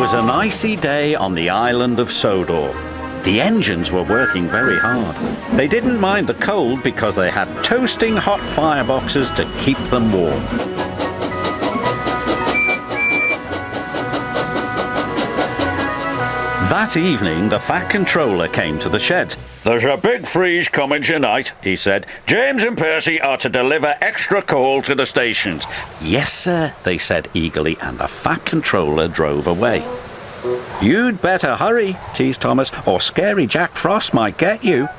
was an icy day on the island of Sodor. The engines were working very hard. They didn't mind the cold because they had toasting hot fireboxes to keep them warm. That evening, the Fat Controller came to the sheds. "There's a big freeze coming tonight," he said. "James and Percy are to deliver extra coal to the stations." "Yes, sir," they said eagerly, and the Fat Controller drove away. "You'd better hurry," teased Thomas, "or Scary Jack Frost might get you."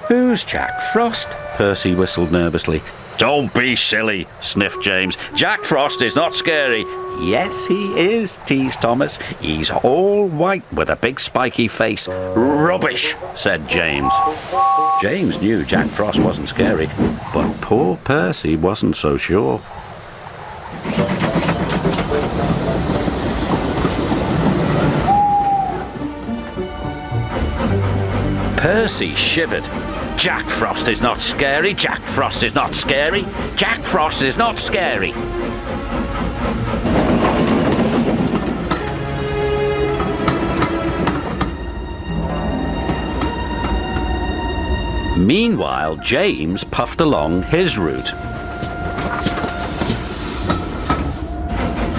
"Who's Jack Frost?" Percy whistled nervously. "Don't be silly," sniffed James. "Jack Frost is not scary." "Yes, he is," teased Thomas. "He's all white with a big spiky face." "Rubbish," said James. James knew Jack Frost wasn't scary, but poor Percy wasn't so sure. Percy shivered. "Jack Frost is not scary. Jack Frost is not scary. Jack Frost is not scary." Meanwhile, James puffed along his route.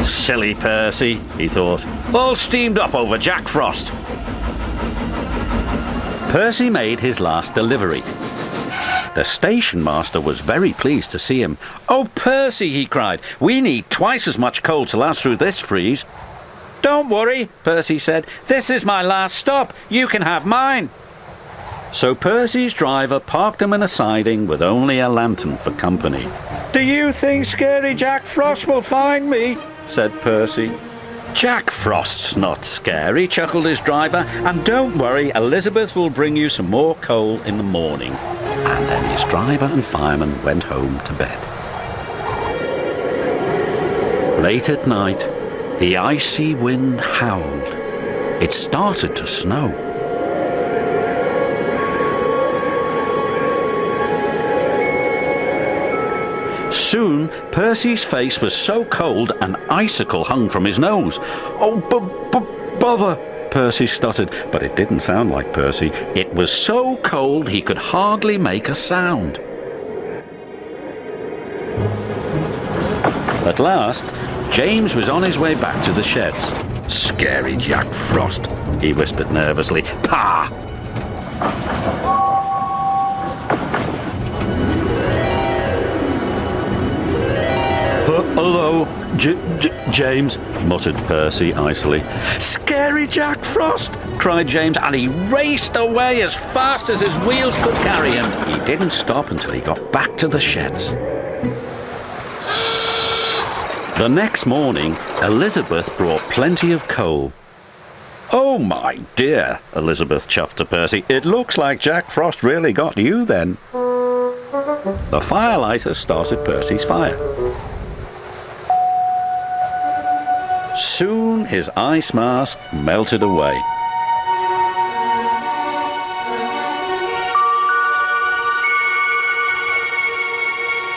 "Silly Percy," he thought. "All steamed up over Jack Frost." Percy made his last delivery. The station master was very pleased to see him. "Oh, Percy," he cried, "we need twice as much coal to last through this freeze." "Don't worry," Percy said. "This is my last stop. You can have mine." So Percy's driver parked him in a siding with only a lantern for company. "Do you think Scary Jack Frost will find me?" said Percy. "Jack Frost's not scary," chuckled his driver. "And don't worry, Elizabeth will bring you some more coal in the morning." And then his driver and fireman went home to bed. Late at night, the icy wind howled. It started to snow. Soon, Percy's face was so cold an icicle hung from his nose. "Oh, bother," Percy stuttered, but it didn't sound like Percy. It was so cold he could hardly make a sound. At last, James was on his way back to the sheds. "Scary Jack Frost," he whispered nervously. "Pah!" "Hello, James," muttered Percy icily. "Scary Jack Frost!" cried James, and he raced away as fast as his wheels could carry him. He didn't stop until he got back to the sheds. The next morning, Elizabeth brought plenty of coal. "Oh, my dear," Elizabeth chuffed to Percy, "it looks like Jack Frost really got you then." The firelighter started Percy's fire. Soon his ice mask melted away.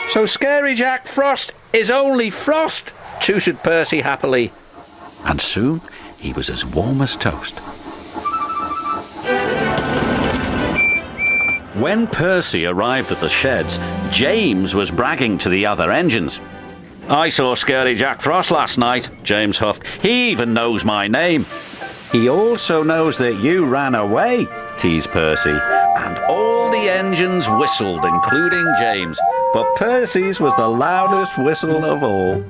"So Scary Jack Frost is only frost," tooted Percy happily. And soon he was as warm as toast. When Percy arrived at the sheds, James was bragging to the other engines. "I saw Scary Jack Frost last night," James huffed. "He even knows my name." "He also knows that you ran away," teased Percy. And all the engines whistled, including James. But Percy's was the loudest whistle of all.